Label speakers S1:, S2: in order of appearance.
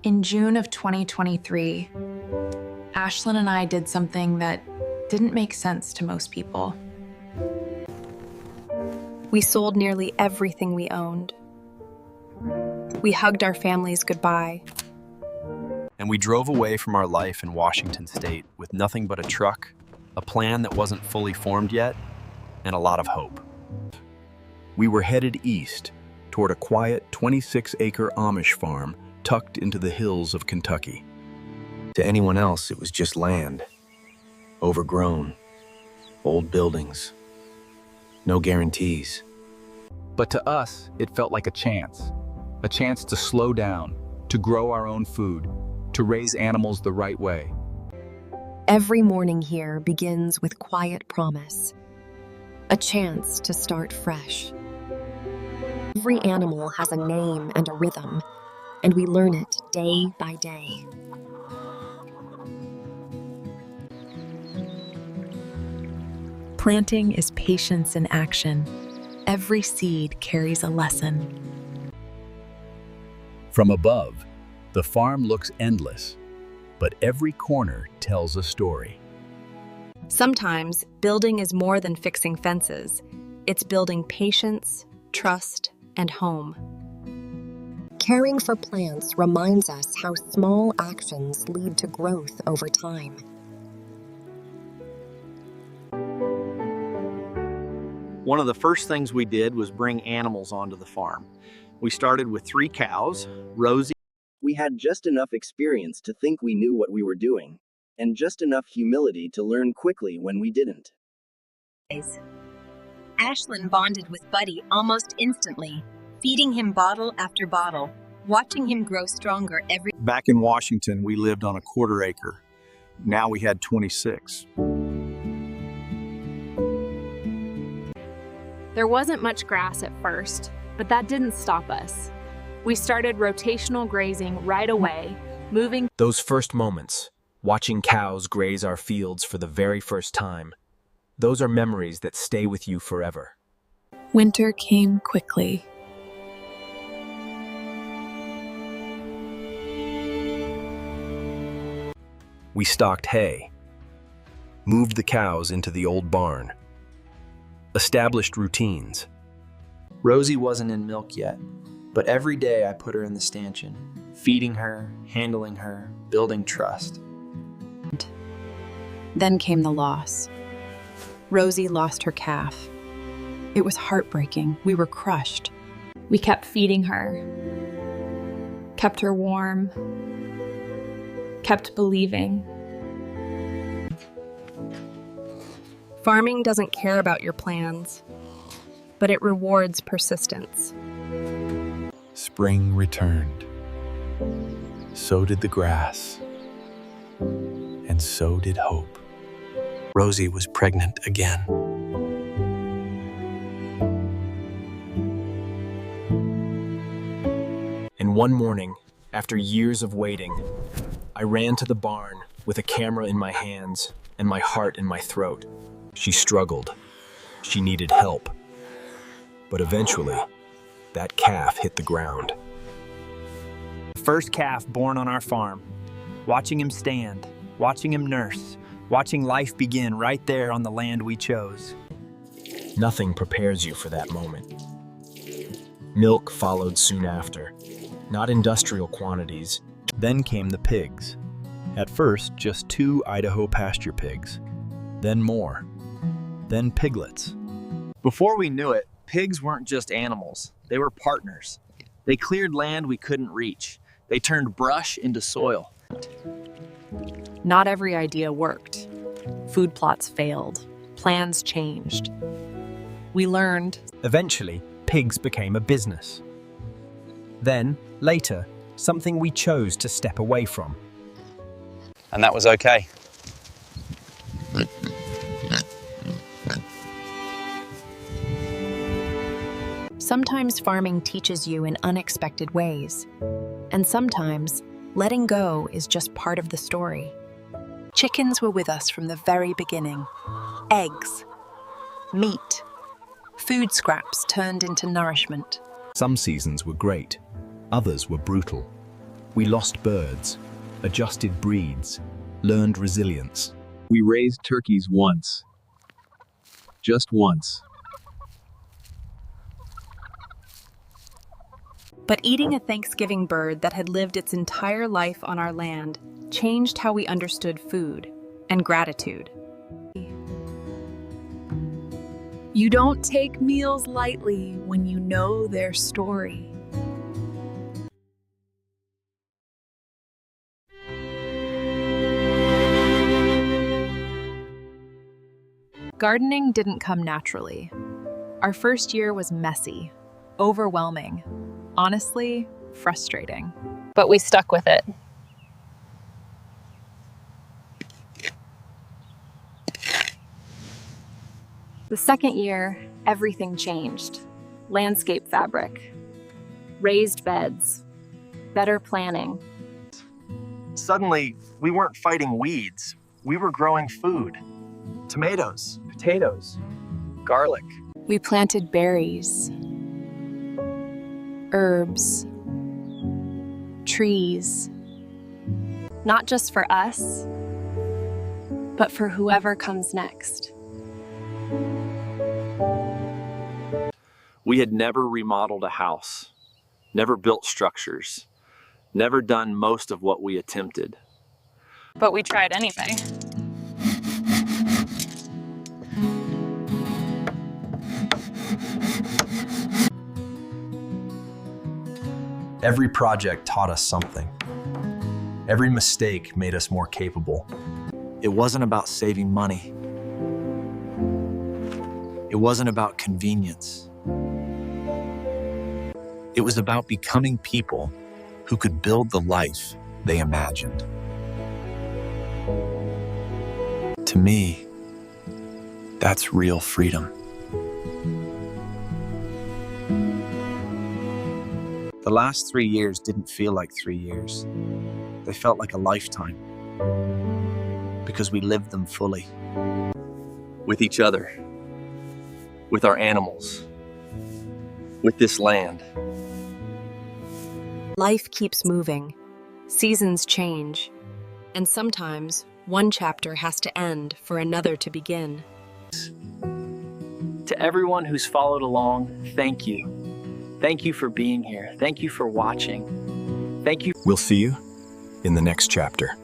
S1: In June of 2023, Ashlin and I did something that didn't make sense to most people.
S2: We sold nearly everything we owned. We hugged our families goodbye.
S3: And we drove away from our life in Washington State with nothing but a truck, a plan that wasn't fully formed yet, and a lot of hope. We were headed east toward a quiet 26-acre Amish farm tucked into the hills of Kentucky.
S4: To anyone else, it was just land. Overgrown. Old buildings. No guarantees.
S5: But to us, it felt like a chance to slow down, to grow our own food, to raise animals the right way.
S2: Every morning here begins with quiet promise, a chance to start fresh. Every animal has a name and a rhythm, and we learn it day by day.
S1: Planting is patience in action. Every seed carries a lesson.
S6: From above, the farm looks endless, but every corner tells a story.
S2: Sometimes building is more than fixing fences. It's building patience, trust, and home. Caring for plants reminds us how small actions lead to growth over time.
S7: One of the first things we did was bring animals onto the farm. We started with 3 cows, Rosie.
S8: We had just enough experience to think we knew what we were doing, and just enough humility to learn quickly when we didn't.
S9: Ashlin bonded with Buddy almost instantly, feeding him bottle after bottle, watching him grow stronger every...
S3: Back in Washington, we lived on a 1/4 acre. Now we had 26.
S10: There wasn't much grass at first, but that didn't stop us. We started rotational grazing right away, moving.
S4: Those first moments, watching cows graze our fields for the very first time, those are memories that stay with you forever.
S1: Winter came quickly.
S3: We stocked hay, moved the cows into the old barn, established routines.
S11: Rosie wasn't in milk yet, but every day I put her in the stanchion, feeding her, handling her, building trust.
S1: Then came the loss. Rosie lost her calf. It was heartbreaking. We were crushed.
S10: We kept feeding her, kept her warm, kept believing.
S2: Farming doesn't care about your plans, but it rewards persistence.
S6: Spring returned. So did the grass. And so did hope.
S3: Rosie was pregnant again.
S4: And one morning, after years of waiting, I ran to the barn with a camera in my hands and my heart in my throat. She struggled. She needed help. But eventually, that calf hit the ground.
S11: First calf born on our farm, watching him stand, watching him nurse, watching life begin right there on the land we chose.
S4: Nothing prepares you for that moment. Milk followed soon after, not industrial quantities.
S3: Then came the pigs. At first, just 2 Idaho pasture pigs. Then more. Then piglets.
S7: Before we knew it, pigs weren't just animals. They were partners. They cleared land we couldn't reach. They turned brush into soil.
S1: Not every idea worked. Food plots failed. Plans changed. We learned.
S11: Eventually, pigs became a business. Then, later, something we chose to step away from.
S7: And that was okay.
S2: Sometimes farming teaches you in unexpected ways, and sometimes letting go is just part of the story. Chickens were with us from the very beginning. Eggs, meat, food scraps turned into nourishment.
S6: Some seasons were great, others were brutal.
S4: We lost birds, adjusted breeds, learned resilience.
S3: We raised turkeys once. Just once.
S2: But eating a Thanksgiving bird that had lived its entire life on our land changed how we understood food and gratitude.
S10: You don't take meals lightly when you know their story.
S2: Gardening didn't come naturally. Our first year was messy, overwhelming, honestly, frustrating.
S10: But we stuck with it.
S2: The second year, everything changed. Landscape fabric, raised beds, better planning.
S7: Suddenly, we weren't fighting weeds. We were growing food. Tomatoes, potatoes, garlic.
S2: We planted berries, herbs, trees. Not just for us, but for whoever comes next.
S3: We had never remodeled a house, never built structures, never done most of what we attempted.
S10: But we tried anyway.
S3: Every project taught us something. Every mistake made us more capable.
S7: It wasn't about saving money. It wasn't about convenience.
S3: It was about becoming people who could build the life they imagined. To me, that's real freedom.
S7: The last 3 years didn't feel like 3 years. They felt like a lifetime. Because we lived them fully. With each other. With our animals. With this land.
S2: Life keeps moving, seasons change, and sometimes one chapter has to end for another to begin.
S11: To everyone who's followed along, thank you. Thank you for being here. Thank you for watching. Thank you.
S4: We'll see you in the next chapter.